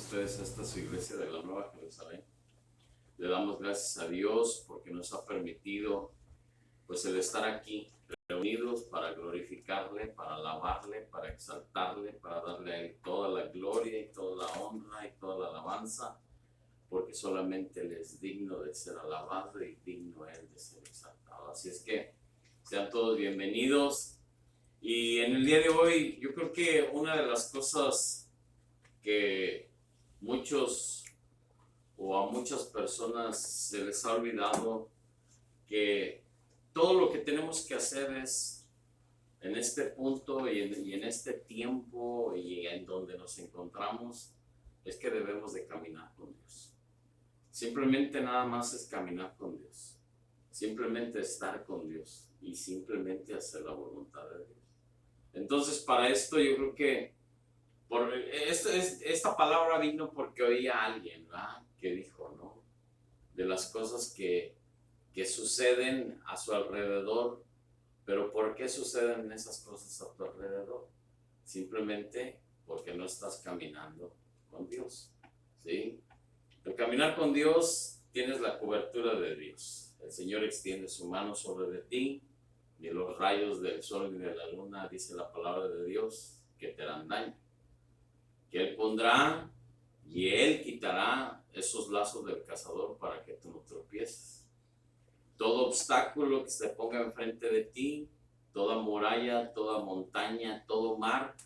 ustedes a esta su iglesia de la Nueva Jerusalén. Le damos gracias a Dios porque nos ha permitido pues el estar aquí reunidos para glorificarle, para alabarle, para exaltarle, para darle a Él toda la gloria y toda la honra y toda la alabanza, porque solamente Él es digno de ser alabado y digno Él de ser exaltado. Así es que sean todos bienvenidos. Y en el día de hoy yo creo que una de las cosas que muchos o a muchas personas se les ha olvidado, que todo lo que tenemos que hacer es en este punto y en este tiempo y en donde nos encontramos, es que debemos de caminar con Dios. Simplemente nada más es caminar con Dios, simplemente estar con Dios y simplemente hacer la voluntad de Dios. Entonces, para esto yo creo que esta palabra vino porque oía a alguien, ¿verdad?, que dijo, ¿no?, de las cosas que suceden a su alrededor. Pero ¿por qué suceden esas cosas a tu alrededor? Simplemente porque no estás caminando con Dios, ¿sí? Al caminar con Dios tienes la cobertura de Dios. El Señor extiende su mano sobre de ti, ni los rayos del sol ni de la luna, dice la palabra de Dios, que te harán daño. Que Él pondrá y Él quitará esos lazos del cazador para que tú no tropieces. Todo obstáculo que se ponga enfrente de ti, toda muralla, toda montaña, todo mar,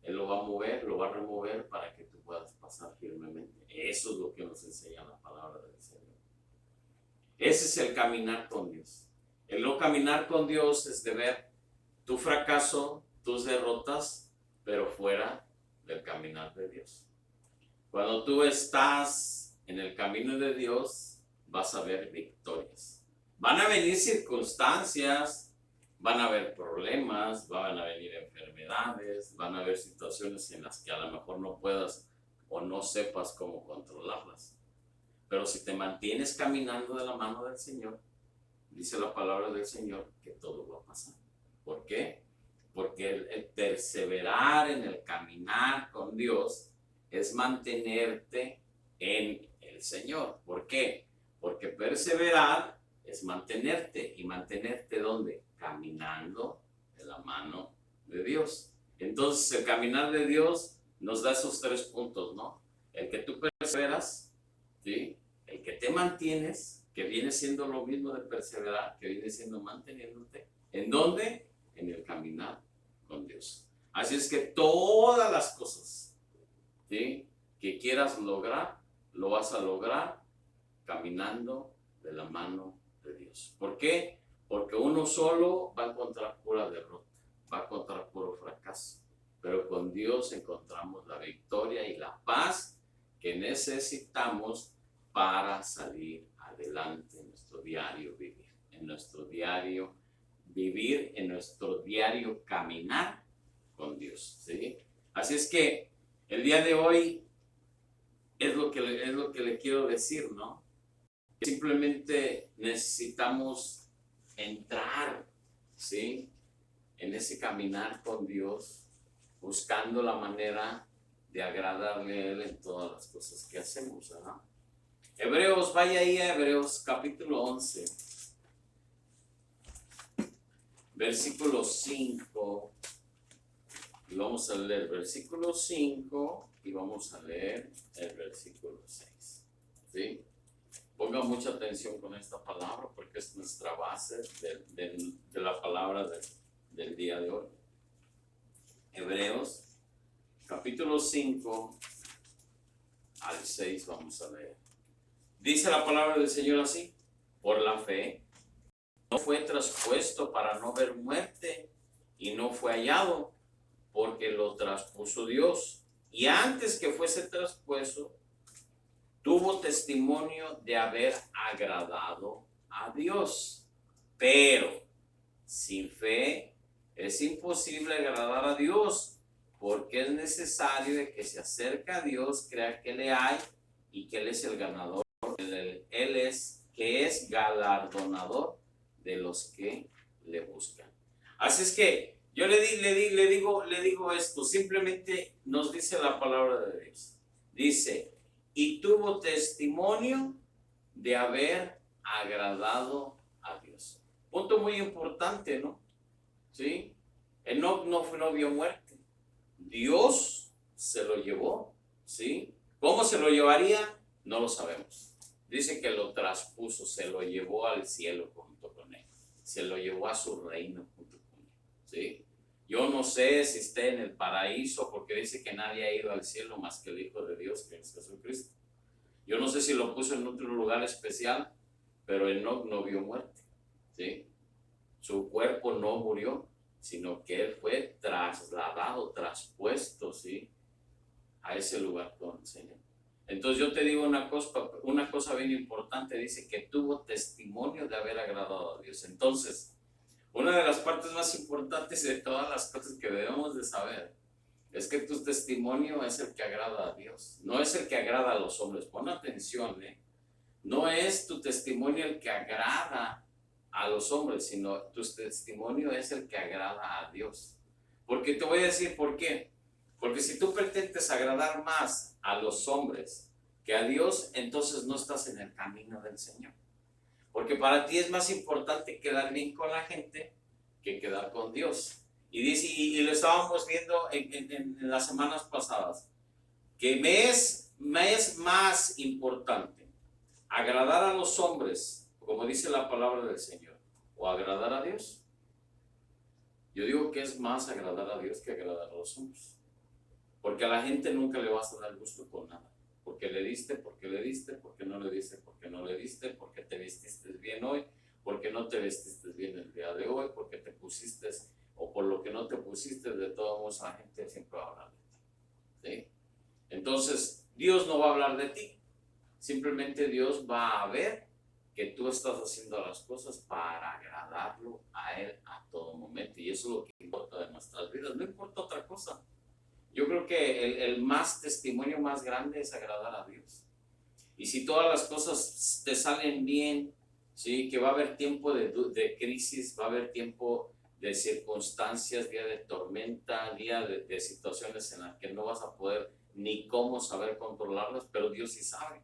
Él lo va a mover, lo va a remover para que tú puedas pasar firmemente. Eso es lo que nos enseña la palabra del Señor. Ese es el caminar con Dios. El no caminar con Dios es de ver tu fracaso, tus derrotas, pero fuera del caminar de Dios. Cuando tú estás en el camino de Dios, vas a ver victorias. Van a venir circunstancias, van a haber problemas, van a venir enfermedades, van a haber situaciones en las que a lo mejor no puedas o no sepas cómo controlarlas. Pero si te mantienes caminando de la mano del Señor, dice la palabra del Señor que todo va a pasar. ¿Por qué? Porque el perseverar en el caminar con Dios es mantenerte en el Señor. ¿Por qué? Porque perseverar es mantenerte. ¿Y mantenerte dónde? Caminando de la mano de Dios. Entonces el caminar de Dios nos da esos tres puntos, ¿no? El que tú perseveras, ¿sí? El que te mantienes, que viene siendo lo mismo de perseverar, que viene siendo manteniéndote. ¿En dónde? En el caminar con Dios. Así es que todas las cosas, ¿sí?, que quieras lograr, lo vas a lograr caminando de la mano de Dios. ¿Por qué? Porque uno solo va a encontrar pura derrota, va a encontrar puro fracaso. Pero con Dios encontramos la victoria y la paz que necesitamos para salir adelante en nuestro diario vivir, en nuestro diario vivir, en nuestro diario caminar con Dios, ¿sí? Así es que el día de hoy es lo que le quiero decir, ¿no? Simplemente necesitamos entrar, ¿sí?, en ese caminar con Dios, buscando la manera de agradarle a Él en todas las cosas que hacemos, ¿verdad? Hebreos, vaya ahí a Hebreos capítulo 11, versículo 5, y vamos a leer el versículo 5 y vamos a leer el versículo 6, ¿sí? Ponga mucha atención con esta palabra porque es nuestra base de la palabra del día de hoy. Hebreos capítulo 5 al 6 vamos a leer. Dice la palabra del Señor así: por la fe no fue traspuesto para no ver muerte, y no fue hallado, porque lo traspuso Dios. Y antes que fuese traspuesto, tuvo testimonio de haber agradado a Dios. Pero sin fe es imposible agradar a Dios, porque es necesario de que se acerque a Dios, crea que le hay y que Él es el ganador. Él es que es galardonador de los que le buscan. Así es que yo le digo esto, simplemente nos dice la palabra de Dios. Dice, y tuvo testimonio de haber agradado a Dios. Punto muy importante, ¿no? ¿Sí? Enoc no vio muerte. Dios se lo llevó, ¿sí? ¿Cómo se lo llevaría? No lo sabemos. Dice que lo traspuso, se lo llevó al cielo junto con él. Se lo llevó a su reino junto con él, ¿sí? Yo no sé si esté en el paraíso, porque dice que nadie ha ido al cielo más que el Hijo de Dios, que es Jesucristo. Yo no sé si lo puso en otro lugar especial, pero Enoc no vio muerte, ¿sí? Su cuerpo no murió, sino que él fue trasladado, traspuesto, ¿sí? A ese lugar con el Señor. Entonces yo te digo una cosa bien importante, dice que tuvo testimonio de haber agradado a Dios. Entonces, una de las partes más importantes de todas las cosas que debemos de saber es que tu testimonio es el que agrada a Dios, no es el que agrada a los hombres. Pon atención, no es tu testimonio el que agrada a los hombres, sino tu testimonio es el que agrada a Dios. Porque te voy a decir por qué. Porque si tú pretendes agradar más a los hombres que a Dios, entonces no estás en el camino del Señor. Porque para ti es más importante quedar bien con la gente que quedar con Dios. Y dice, y lo estábamos viendo en las semanas pasadas, que me es más importante agradar a los hombres, como dice la palabra del Señor, o agradar a Dios. Yo digo que es más agradar a Dios que agradar a los hombres. Porque a la gente nunca le vas a dar gusto con nada. Porque le diste, porque le diste, porque no le diste, porque no le diste, porque te vestiste bien hoy, porque no te vestiste bien el día de hoy, porque te pusiste, o por lo que no te pusiste, de todos modos la gente siempre va a hablar de ti, ¿sí? Entonces, Dios no va a hablar de ti. Simplemente Dios va a ver que tú estás haciendo las cosas para agradarlo a Él a todo momento. Y eso es lo que importa de nuestras vidas, no importa otra cosa. Yo creo que el testimonio más grande es agradar a Dios. Y si todas las cosas te salen bien, ¿sí? Que va a haber tiempo de crisis, va a haber tiempo de circunstancias, día de tormenta, día de situaciones en las que no vas a poder ni cómo saber controlarlas, pero Dios sí sabe.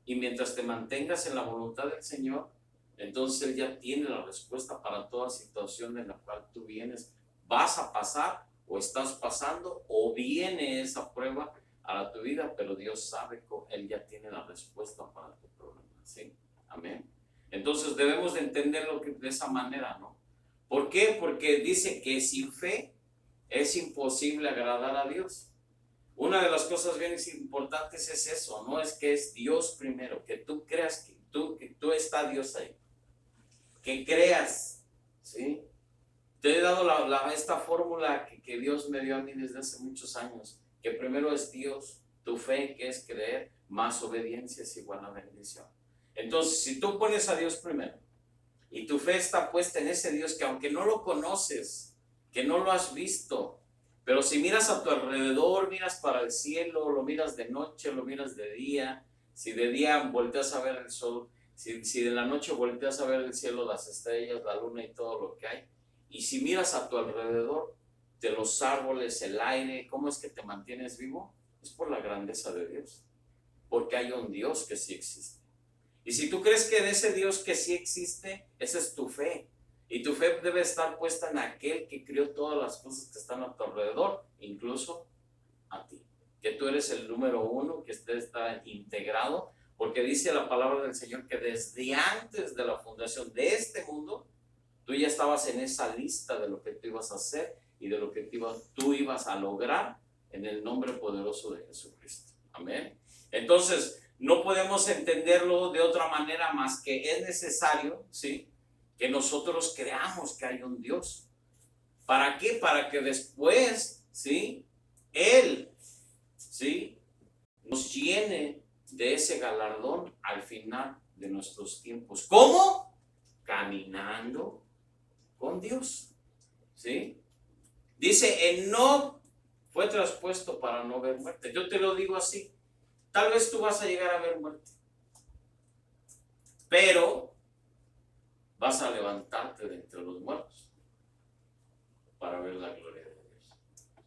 Y mientras te mantengas en la voluntad del Señor, entonces Él ya tiene la respuesta para toda situación en la cual tú vienes, vas a pasar o estás pasando o viene esa prueba a tu vida, pero Dios sabe que Él ya tiene la respuesta para tu problema, ¿sí? Amén. Entonces debemos de entenderlo de esa manera, ¿no? ¿Por qué? Porque dice que sin fe es imposible agradar a Dios. Una de las cosas bien importantes es eso, no es que es Dios primero, que tú creas que tú está Dios ahí, que creas, ¿sí? Te he dado esta fórmula que Dios me dio a mí desde hace muchos años, que primero es Dios, tu fe, que es creer, más obediencia es igual a bendición. Entonces, si tú pones a Dios primero y tu fe está puesta en ese Dios que aunque no lo conoces, que no lo has visto, pero si miras a tu alrededor, miras para el cielo, lo miras de noche, lo miras de día, si de día volteas a ver el sol, si de la noche volteas a ver el cielo, las estrellas, la luna y todo lo que hay, y si miras a tu alrededor, de los árboles, el aire, ¿cómo es que te mantienes vivo? Es por la grandeza de Dios, porque hay un Dios que sí existe. Y si tú crees que de ese Dios que sí existe, esa es tu fe. Y tu fe debe estar puesta en aquel que creó todas las cosas que están a tu alrededor, incluso a ti. Que tú eres el número uno, que usted está integrado, porque dice la palabra del Señor que desde antes de la fundación de este mundo, tú ya estabas en esa lista de lo que tú ibas a hacer y de lo que tú ibas a lograr en el nombre poderoso de Jesucristo. Amén. Entonces, no podemos entenderlo de otra manera más que es necesario, ¿sí?, que nosotros creamos que hay un Dios. ¿Para qué? Para que después, ¿sí?, Él, ¿sí?, nos llene de ese galardón al final de nuestros tiempos. ¿Cómo? Caminando con Dios, ¿sí? Dice, Enoc fue traspuesto para no ver muerte. Yo te lo digo así. Tal vez tú vas a llegar a ver muerte, pero vas a levantarte de entre los muertos para ver la gloria de Dios,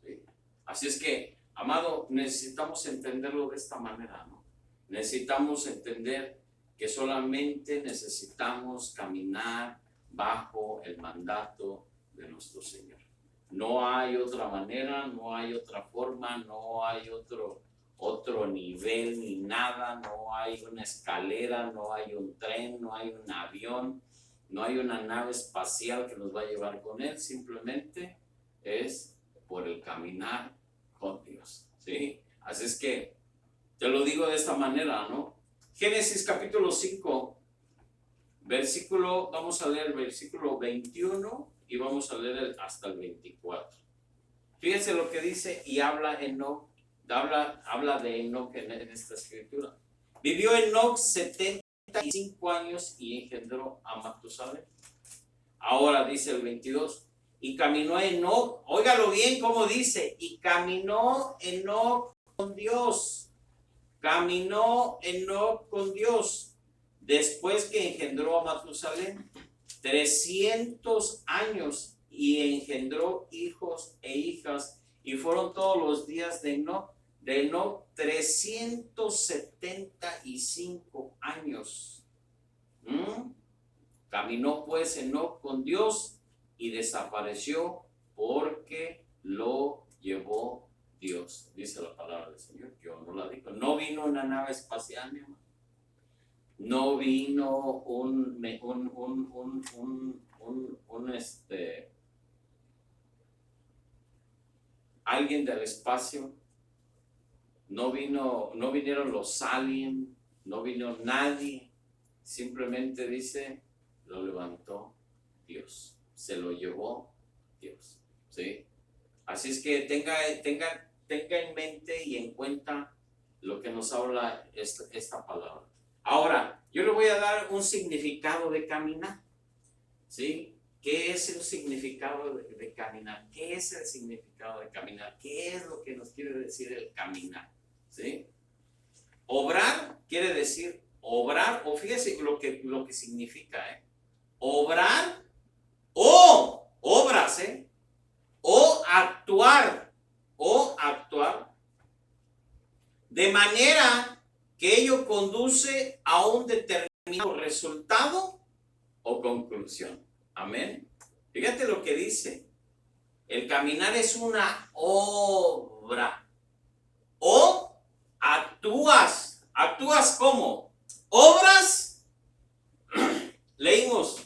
¿sí? Así es que Amado, necesitamos entenderlo de esta manera, ¿no? Necesitamos entender que solamente necesitamos caminar bajo el mandato de nuestro Señor. No hay otra manera, no hay otra forma, no hay otro nivel ni nada, no hay una escalera, no hay un tren, no hay un avión, no hay una nave espacial que nos va a llevar con Él, simplemente es por el caminar con Dios, ¿sí? Así es que te lo digo de esta manera, ¿no? Génesis capítulo 5, vamos a leer el versículo 21 y vamos a leer hasta el 24. Fíjense lo que dice y habla de Enoc en esta escritura. Vivió Enoc 75 años y engendró a Matusalén. Ahora dice el 22, y caminó Enoc, óigalo bien como dice, y caminó Enoc con Dios. Caminó Enoc con Dios después que engendró a Matusalén 300 años y engendró hijos e hijas, y fueron todos los días de Enoc 375 años. Caminó pues Enoc con Dios y desapareció porque lo llevó Dios. Dice la palabra del Señor, yo no la digo. No vino una nave espacial, mi hermano. No vino alguien del espacio. No vinieron los aliens, no vino nadie. Simplemente dice, lo levantó Dios, se lo llevó Dios, ¿sí? Así es que tenga en mente y en cuenta lo que nos habla esta palabra. Ahora, yo le voy a dar un significado de caminar, ¿sí? ¿Qué es el significado de caminar? ¿Qué es el significado de caminar? ¿Qué es lo que nos quiere decir el caminar? ¿Sí? Obrar quiere decir obrar, o fíjese lo que significa, obrar o obras, o actuar de manera que ello conduce a un determinado resultado o conclusión. Amén. Fíjate lo que dice. El caminar es una obra. O actúas. ¿Actúas cómo? Obras. Leímos.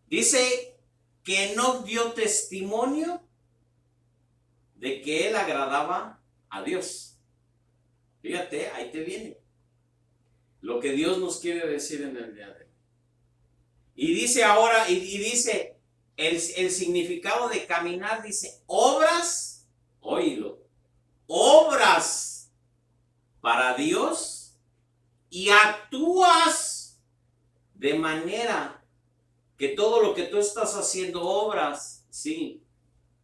Dice que Enoc dio testimonio de que él agradaba a Dios. Fíjate, ahí te viene lo que Dios nos quiere decir en el día de hoy. Y dice ahora, y dice el significado de caminar, dice obras, oílo, obras para Dios y actúas de manera que todo lo que tú estás haciendo, obras, sí,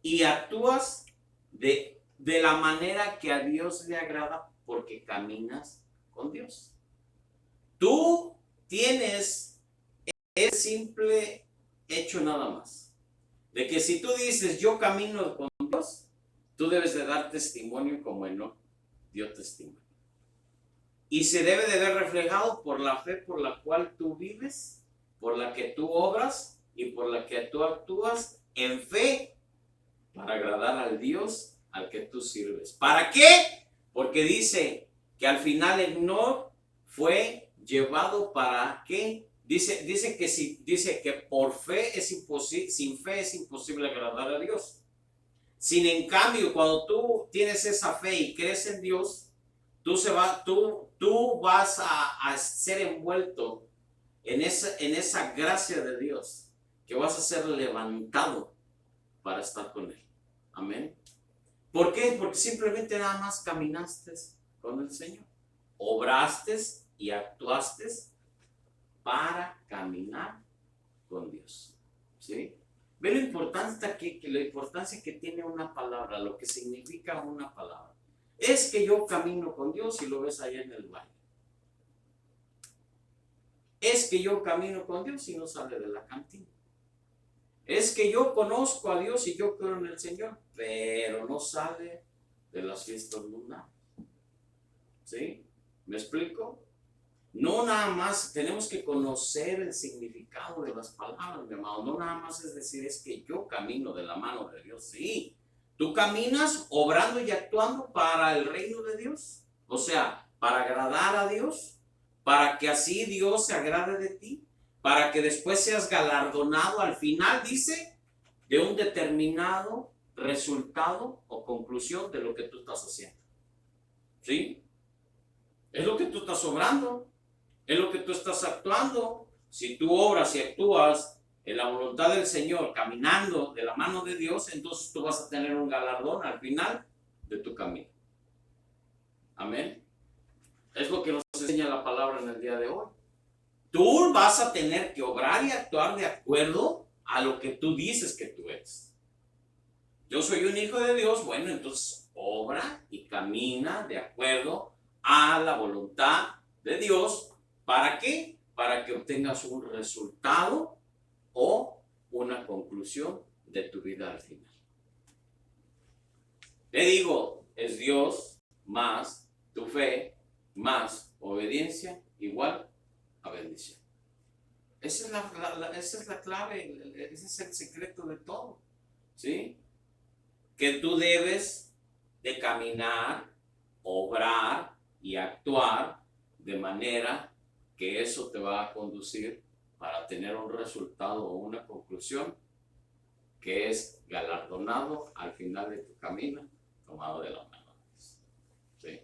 y actúas de la manera que a Dios le agrada porque caminas con Dios. Tú tienes el simple hecho nada más de que si tú dices yo camino con Dios, tú debes de dar testimonio como Enoc dio testimonio. Y se debe de ver reflejado por la fe por la cual tú vives, por la que tú obras y por la que tú actúas en fe para agradar al Dios al que tú sirves. ¿Para qué? Porque dice que al final Enoc fue llevado para qué. Dice que por fe es imposible, sin fe es imposible agradar a Dios. Sin en cambio, cuando tú tienes esa fe y crees en Dios, tú vas a ser envuelto en esa gracia de Dios, que vas a ser levantado para estar con Él. Amén. ¿Por qué? Porque simplemente nada más caminaste con el Señor. Obraste y actuaste para caminar con Dios. ¿Sí? Ve la importancia que tiene una palabra, lo que significa una palabra. Es que yo camino con Dios y lo ves allá en el baile. Es que yo camino con Dios y no sale de la cantina. Es que yo conozco a Dios y yo creo en el Señor, pero no sale de las fiestas lunares. ¿Sí? ¿Me explico? No nada más tenemos que conocer el significado de las palabras, mi amado. No nada más es decir, es que yo camino de la mano de Dios. Sí, tú caminas obrando y actuando para el reino de Dios. O sea, para agradar a Dios, para que así Dios se agrade de ti, para que después seas galardonado al final, dice, de un determinado resultado o conclusión de lo que tú estás haciendo. ¿Sí? Es lo que tú estás obrando. Es lo que tú estás actuando. Si tú obras y actúas en la voluntad del Señor, caminando de la mano de Dios, entonces tú vas a tener un galardón al final de tu camino. Amén. Es lo que nos enseña la palabra en el día de hoy. Tú vas a tener que obrar y actuar de acuerdo a lo que tú dices que tú eres. Yo soy un hijo de Dios, bueno, entonces obra y camina de acuerdo a la voluntad de Dios. ¿Para qué? Para que obtengas un resultado o una conclusión de tu vida al final. Te digo, es Dios más tu fe, más obediencia, igual a bendición. Esa es la clave, ese es el secreto de todo, ¿sí? Que tú debes de caminar, obrar y actuar de manera que eso te va a conducir para tener un resultado o una conclusión que es galardonado al final de tu camino, tomado de la mano de Dios. ¿Sí?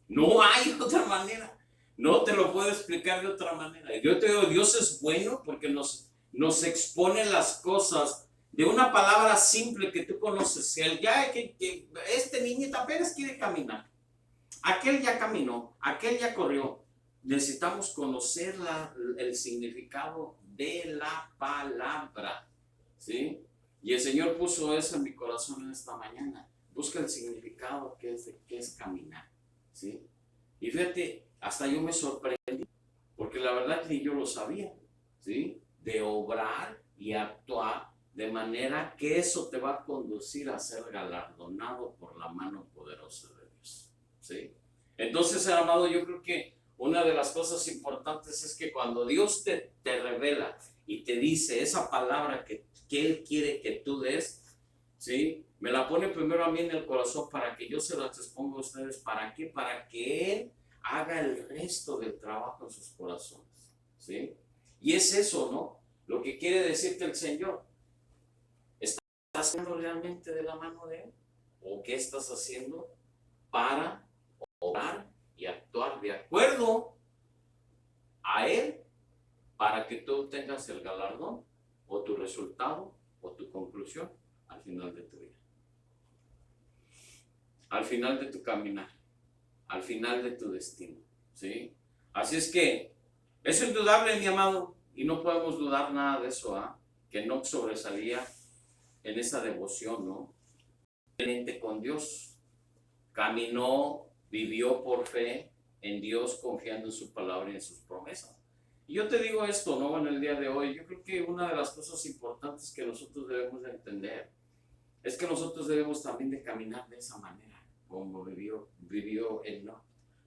No hay otra manera. No te lo puedo explicar de otra manera. Yo te digo, Dios es bueno porque nos expone las cosas de una palabra simple que tú conoces. Este niñito apenas quiere caminar. Aquel ya caminó, aquel ya corrió. Necesitamos conocer el significado de la palabra, ¿sí? Y el Señor puso eso en mi corazón en esta mañana. Busca el significado que es caminar, ¿sí? Y fíjate, hasta yo me sorprendí, porque la verdad que yo lo sabía, ¿sí? De obrar y actuar de manera que eso te va a conducir a ser galardonado por la mano poderosa de Dios, ¿sí? Entonces, amado, yo creo que una de las cosas importantes es que cuando Dios te revela y te dice esa palabra que Él quiere que tú des, ¿sí? Me la pone primero a mí en el corazón para que yo se las exponga a ustedes. ¿Para qué? Para que Él haga el resto del trabajo en sus corazones, ¿sí? Y es eso, ¿no? Lo que quiere decirte el Señor. ¿Estás haciendo realmente de la mano de Él? ¿O qué estás haciendo para obrar y actuar de acuerdo a Él para que tú obtengas el galardón o tu resultado o tu conclusión al final de tu vida, al final de tu caminar, al final de tu destino, ¿sí? Así es que es indudable, mi amado, y no podemos dudar nada de eso, que no sobresalía en esa devoción, ¿no? Con Dios, caminó, vivió por fe en Dios, confiando en su palabra y en sus promesas. Y yo te digo esto, ¿no? En el día de hoy, yo creo que una de las cosas importantes que nosotros debemos de entender es que nosotros debemos también de caminar de esa manera, como vivió él, ¿no?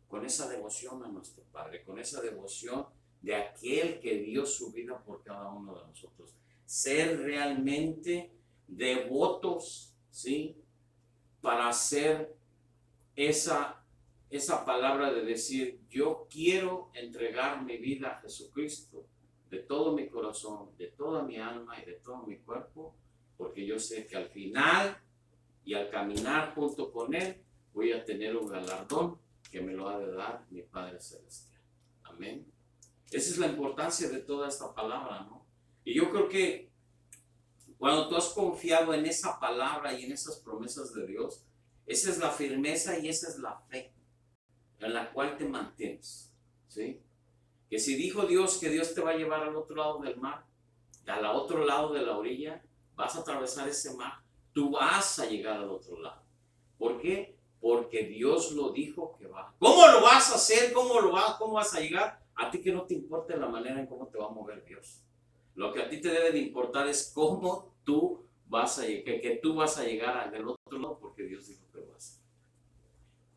Con esa devoción a nuestro Padre, con esa devoción de aquel que dio su vida por cada uno de nosotros. Ser realmente devotos, ¿sí? Para hacer esa palabra de decir, yo quiero entregar mi vida a Jesucristo de todo mi corazón, de toda mi alma y de todo mi cuerpo, porque yo sé que al final y al caminar junto con Él voy a tener un galardón que me lo ha de dar mi Padre Celestial. Amén. Esa es la importancia de toda esta palabra, ¿no? Y yo creo que cuando tú has confiado en esa palabra y en esas promesas de Dios, esa es la firmeza y esa es la fe en la cual te mantienes, ¿sí? Que si dijo Dios que Dios te va a llevar al otro lado del mar, al otro lado de la orilla, vas a atravesar ese mar, tú vas a llegar al otro lado. ¿Por qué? Porque Dios lo dijo que va. ¿Cómo lo vas a hacer? ¿Cómo vas a llegar? A ti que no te importa la manera en cómo te va a mover Dios. Lo que a ti te debe de importar es cómo tú vas a llegar, que tú vas a llegar al otro lado porque Dios dijo que vas.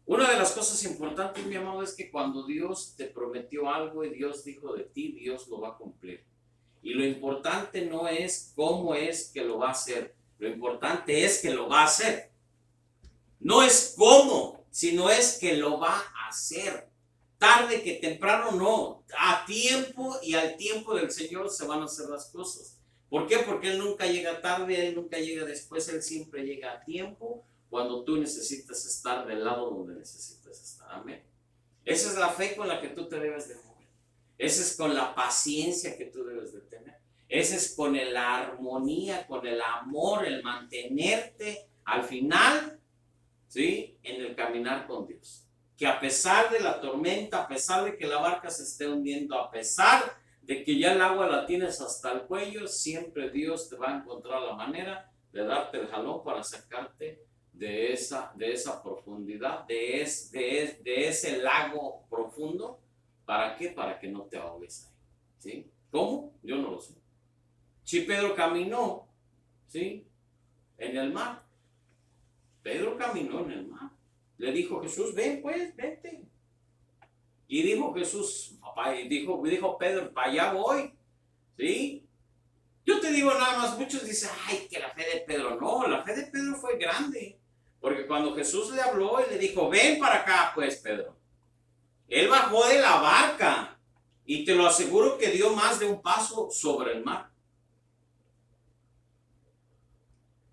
Una de las cosas importantes, mi amado, es que cuando Dios te prometió algo y Dios dijo de ti, Dios lo va a cumplir. Y lo importante no es cómo es que lo va a hacer, lo importante es que lo va a hacer. No es cómo, sino es que lo va a hacer. Tarde que temprano no, a tiempo y al tiempo del Señor se van a hacer las cosas. ¿Por qué? Porque Él nunca llega tarde, Él nunca llega después, Él siempre llega a tiempo cuando tú necesitas estar del lado donde necesitas estar. Amén. Esa es la fe con la que tú te debes de mover. Esa es con la paciencia que tú debes de tener. Esa es con la armonía, con el amor, el mantenerte al final, ¿sí?, en el caminar con Dios. Que a pesar de la tormenta, a pesar de que la barca se esté hundiendo, a pesar de que ya el agua la tienes hasta el cuello, siempre Dios te va a encontrar la manera de darte el jalón para sacarte de esa profundidad, de ese lago profundo. ¿Para qué? Para que no te ahogues ahí. ¿Sí? ¿Cómo? Yo no lo sé. Si Pedro caminó, ¿sí?, en el mar. Pedro caminó en el mar. Le dijo Jesús, ven pues, vente. Y dijo Jesús, papá, y dijo Pedro, para allá voy. ¿Sí? Yo te digo nada más, muchos dicen, ay, que la fe de Pedro. No, la fe de Pedro fue grande. Porque cuando Jesús le habló y le dijo, ven para acá, pues, Pedro. Él bajó de la barca y te lo aseguro que dio más de un paso sobre el mar.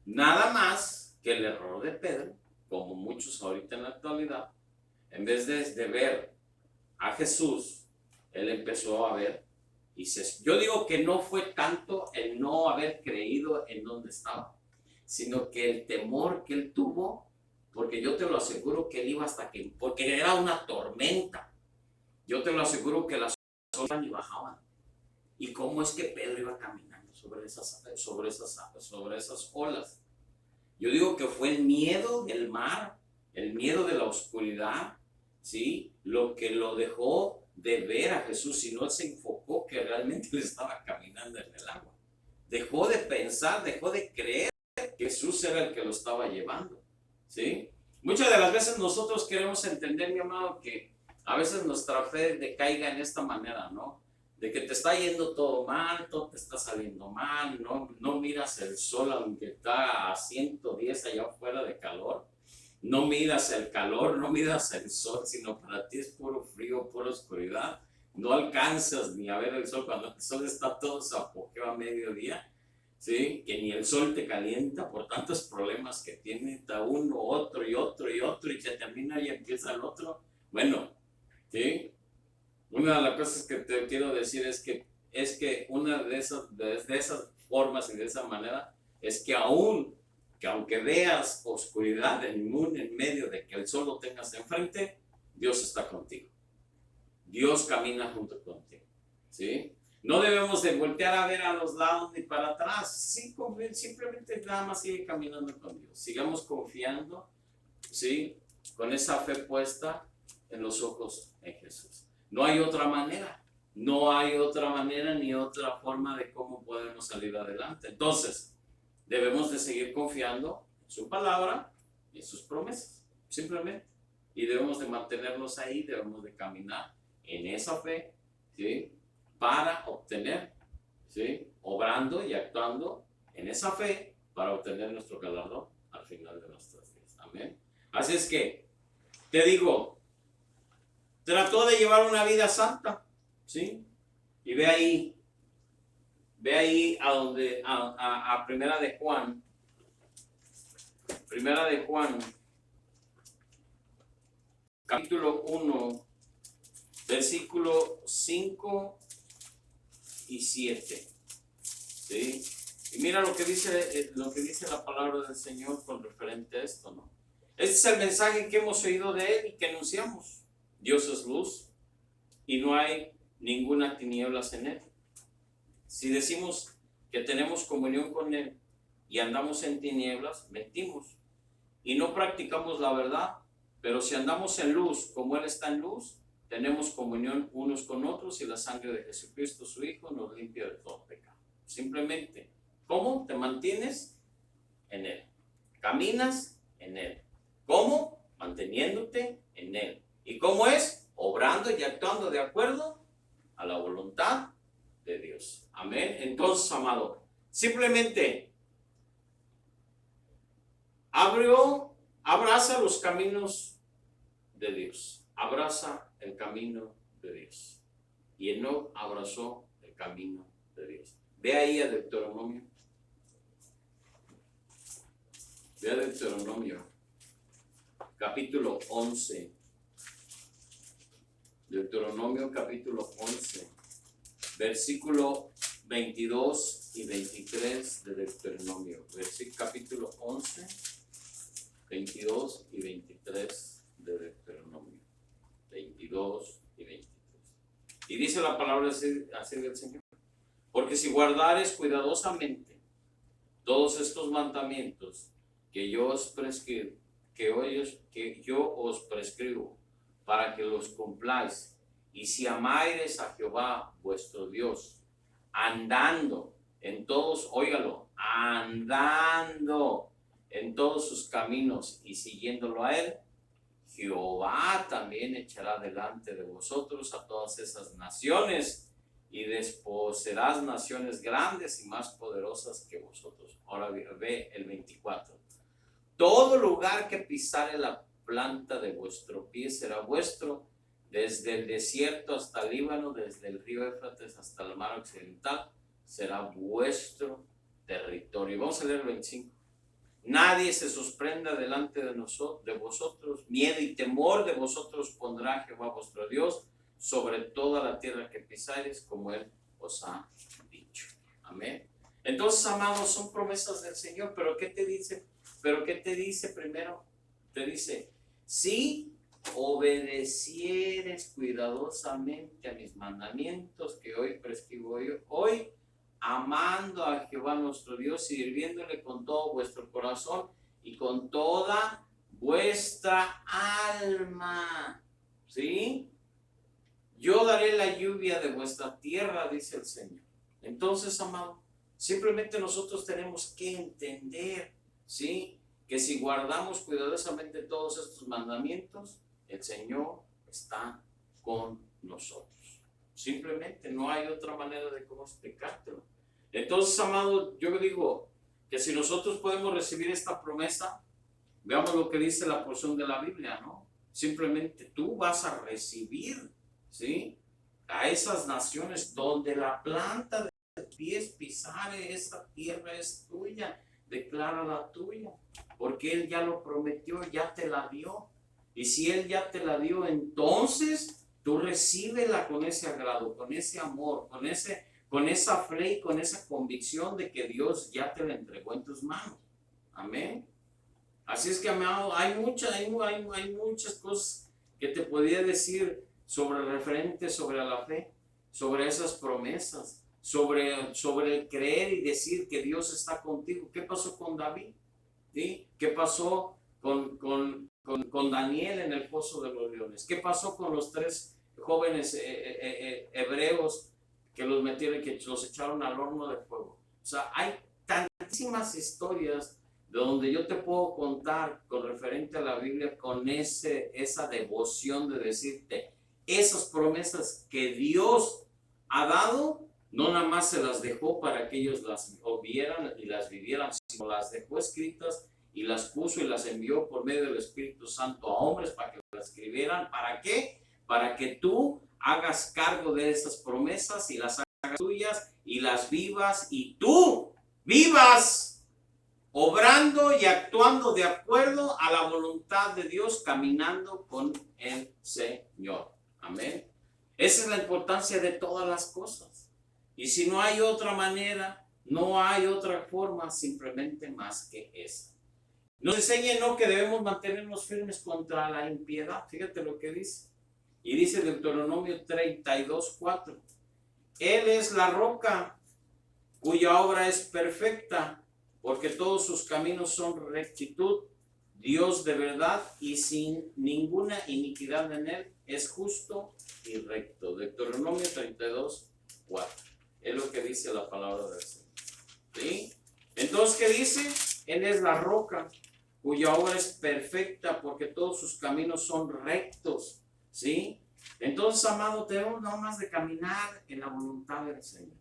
Nada más que el error de Pedro, como muchos ahorita en la actualidad, en vez de ver a Jesús, él empezó a ver yo digo que no fue tanto el no haber creído en donde estaba, sino que el temor que él tuvo, porque yo te lo aseguro que él iba porque era una tormenta, yo te lo aseguro que las olas y bajaban. ¿Y cómo es que Pedro iba caminando sobre esas olas? Yo digo que fue el miedo del mar, el miedo de la oscuridad, ¿sí?, lo que lo dejó de ver a Jesús, y no se enfocó que realmente él estaba caminando en el agua. Dejó de pensar, dejó de creer que Jesús era el que lo estaba llevando, ¿sí? Muchas de las veces nosotros queremos entender, mi amado, que a veces nuestra fe decaiga en esta manera, ¿no? De que te está yendo todo mal, todo te está saliendo mal, no miras el sol aunque está a 110 allá afuera de calor, no miras el calor, no miras el sol, sino para ti es puro frío, pura oscuridad, no alcanzas ni a ver el sol cuando el sol está todo su apogeo a mediodía, ¿sí?, que ni el sol te calienta por tantos problemas que tiene, está uno, otro y otro y otro, y se termina y empieza el otro. Bueno, ¿sí? Una de las cosas que te quiero decir es que una de esas formas y de esa manera es que aunque veas oscuridad en medio de que el sol lo tengas enfrente, Dios está contigo. Dios camina junto contigo, ¿sí? No debemos de voltear a ver a los lados ni para atrás, simplemente nada más sigue caminando con Dios. Sigamos confiando, ¿sí?, con esa fe puesta en los ojos de Jesús. No hay otra manera, ni otra forma de cómo podemos salir adelante. Entonces, debemos de seguir confiando en su palabra y en sus promesas, simplemente. Y debemos de mantenernos ahí, debemos de caminar en esa fe, ¿sí?, para obtener, ¿sí?, obrando y actuando en esa fe para obtener nuestro galardón al final de nuestras vidas. Amén. Así es que, te digo, trató de llevar una vida santa, ¿sí? Y ve ahí a Primera de Juan, capítulo 1, versículo 5 y 7, ¿sí? Y mira lo que dice la palabra del Señor con referente a esto, ¿no? Este es el mensaje que hemos oído de Él y que anunciamos. Dios es luz y no hay ninguna tinieblas en Él. Si decimos que tenemos comunión con Él y andamos en tinieblas, mentimos y no practicamos la verdad. Pero si andamos en luz, como Él está en luz, tenemos comunión unos con otros y la sangre de Jesucristo, su Hijo, nos limpia de todo pecado. Simplemente, ¿cómo te mantienes en Él? Caminas en Él. ¿Cómo? manteniéndote en Él. ¿Y cómo es? Obrando y actuando de acuerdo a la voluntad de Dios. Amén. Entonces, amado, simplemente abraza los caminos de Dios. Abraza el camino de Dios. Y Enoc abrazó el camino de Dios. Ve ahí a Deuteronomio. Ve a Deuteronomio, capítulo 11. Deuteronomio, capítulo 11, versículo 22 y 23 de Deuteronomio. Capítulo 11, 22 y 23 de Deuteronomio. 22 y 23. Y dice la palabra así del Señor. Porque si guardares cuidadosamente todos estos mandamientos que yo os prescribo, para que los cumpláis, y si amares a Jehová vuestro Dios, andando en todos, óigalo, andando en todos sus caminos y siguiéndolo a él, Jehová también echará delante de vosotros a todas esas naciones, y desposeerás naciones grandes y más poderosas que vosotros. Ahora ve el 24. Todo lugar que pisare la planta de vuestro pie será vuestro, desde el desierto hasta el Líbano, desde el río Éufrates hasta el mar occidental, será vuestro territorio. Vamos a leer el 25. Nadie se sorprenda delante de vosotros, miedo y temor de vosotros pondrá Jehová vuestro Dios sobre toda la tierra que pisares, como él os ha dicho. Amén. Entonces, amados, son promesas del Señor, pero ¿qué te dice? Pero ¿qué te dice primero? Te dice, si obedecieres cuidadosamente a mis mandamientos que hoy prescribo hoy, amando a Jehová nuestro Dios, sirviéndole con todo vuestro corazón y con toda vuestra alma, ¿sí? Yo daré la lluvia de vuestra tierra, dice el Señor. Entonces, amado, simplemente nosotros tenemos que entender, ¿sí?, que si guardamos cuidadosamente todos estos mandamientos, el Señor está con nosotros. Simplemente no hay otra manera de cómo explicártelo. Entonces, amado, yo digo que si nosotros podemos recibir esta promesa, veamos lo que dice la porción de la Biblia, ¿no? Simplemente tú vas a recibir, ¿sí?, a esas naciones donde la planta de tus pies pisare, esa tierra es tuya, declara la tuya, porque Él ya lo prometió, ya te la dio. Y si Él ya te la dio, entonces tú recíbela con ese agrado, con ese amor, con esa fe y con esa convicción de que Dios ya te la entregó en tus manos. Amén. Así es que, amado, hay muchas cosas que te podía decir sobre la fe, sobre esas promesas, sobre el creer y decir que Dios está contigo. ¿Qué pasó con David? ¿Sí? ¿Qué pasó con Daniel en el foso de los leones? ¿Qué pasó con los 3 jóvenes hebreos que los metieron, que los echaron al horno de fuego? O sea, hay tantísimas historias de donde yo te puedo contar con referente a la Biblia, con esa devoción de decirte esas promesas que Dios ha dado. No nada más se las dejó para que ellos las vieran y las vivieran, sino las dejó escritas y las puso y las envió por medio del Espíritu Santo a hombres para que las escribieran. ¿Para qué? Para que tú hagas cargo de esas promesas y las hagas tuyas y las vivas, y tú vivas obrando y actuando de acuerdo a la voluntad de Dios, caminando con el Señor. Amén. Esa es la importancia de todas las cosas. Y si no hay otra manera, no hay otra forma, simplemente más que esa. Nos enseña, ¿no?, que debemos mantenernos firmes contra la impiedad. Fíjate lo que dice. Y dice Deuteronomio 32:4. Él es la roca cuya obra es perfecta, porque todos sus caminos son rectitud, Dios de verdad y sin ninguna iniquidad en él, es justo y recto. Deuteronomio 32:4. Es lo que dice la palabra del Señor. ¿Sí? Entonces, ¿qué dice? Él es la roca cuya obra es perfecta, porque todos sus caminos son rectos, ¿sí? Entonces, amado, tenemos nada más de caminar en la voluntad del Señor.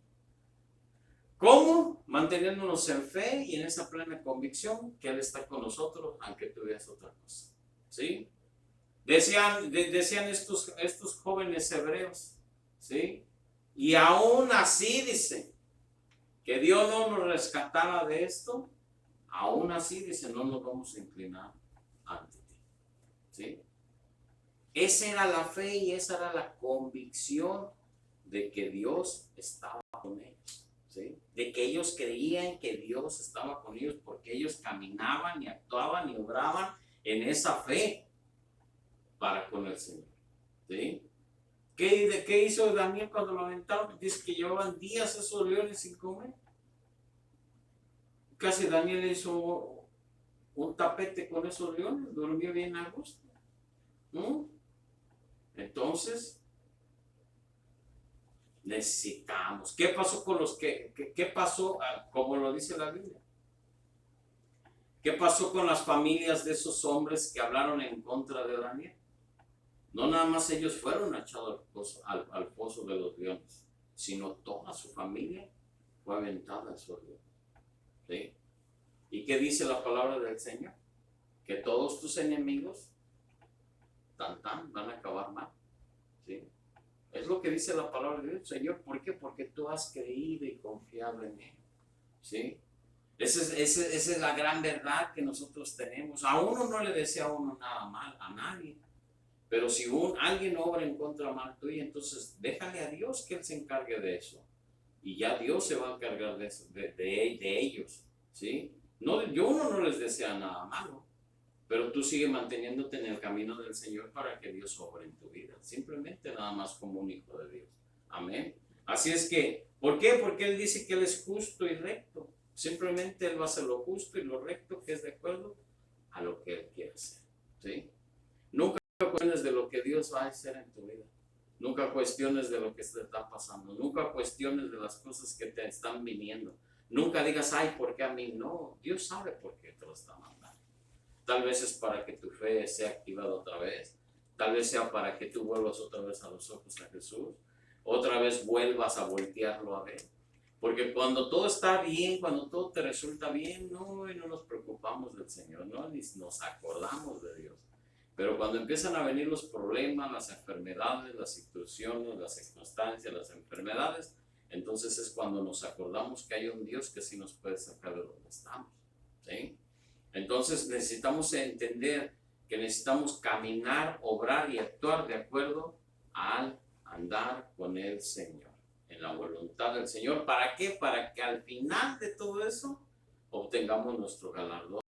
¿Cómo? Manteniéndonos en fe y en esa plena convicción que Él está con nosotros, aunque tú veas otra cosa, ¿sí? Decían estos jóvenes hebreos, ¿sí? Y aún así dice que Dios no nos rescatara de esto, aún así dice, no nos vamos a inclinar ante ti, ¿sí? Esa era la fe y esa era la convicción de que Dios estaba con ellos, ¿sí? De que ellos creían que Dios estaba con ellos porque ellos caminaban y actuaban y obraban en esa fe para con el Señor, ¿sí? ¿Qué hizo Daniel cuando lo aventaron? Dice que llevaban días esos leones sin comer. Casi Daniel hizo un tapete con esos leones, durmió bien a gusto, ¿no? Entonces, necesitamos. ¿Qué pasó con los qué pasó, como lo dice la Biblia? ¿Qué pasó con las familias de esos hombres que hablaron en contra de Daniel? No nada más ellos fueron echados al pozo de los leones, sino toda su familia fue aventada al leones, ¿sí? ¿Y qué dice la palabra del Señor? Que todos tus enemigos van a acabar mal, ¿sí? Es lo que dice la palabra de Dios, Señor. ¿Por qué? Porque tú has creído y confiado en Él, ¿sí? Esa es la gran verdad que nosotros tenemos. A uno no le desea a uno nada mal, a nadie. Pero si alguien obra en contra mal tuyo, entonces déjale a Dios que Él se encargue de eso. Y ya Dios se va a encargar de eso, de ellos, ¿sí? No, uno no les desea nada malo, pero tú sigue manteniéndote en el camino del Señor para que Dios obre en tu vida. Simplemente nada más como un hijo de Dios. Amén. Así es que, ¿por qué? Porque Él dice que Él es justo y recto. Simplemente Él va a hacer lo justo y lo recto, que es de acuerdo a lo que Él quiere hacer, ¿sí? Nunca cuestiones de lo que Dios va a hacer en tu vida. Nunca cuestiones de lo que te está pasando. Nunca cuestiones de las cosas que te están viniendo. Nunca digas, ay, ¿por qué a mí? No, Dios sabe por qué te lo está mandando. Tal vez es para que tu fe sea activada otra vez. Tal vez sea para que tú vuelvas otra vez a los ojos a Jesús. Otra vez vuelvas a voltearlo a ver. Porque cuando todo está bien, cuando todo te resulta bien, no nos preocupamos del Señor, no, ni nos acordamos de Dios. Pero cuando empiezan a venir los problemas, las enfermedades, las situaciones, las circunstancias, las enfermedades, entonces es cuando nos acordamos que hay un Dios que sí nos puede sacar de donde estamos, ¿sí? Entonces necesitamos entender que necesitamos caminar, obrar y actuar de acuerdo al andar con el Señor, en la voluntad del Señor. ¿Para qué? Para que al final de todo eso obtengamos nuestro galardón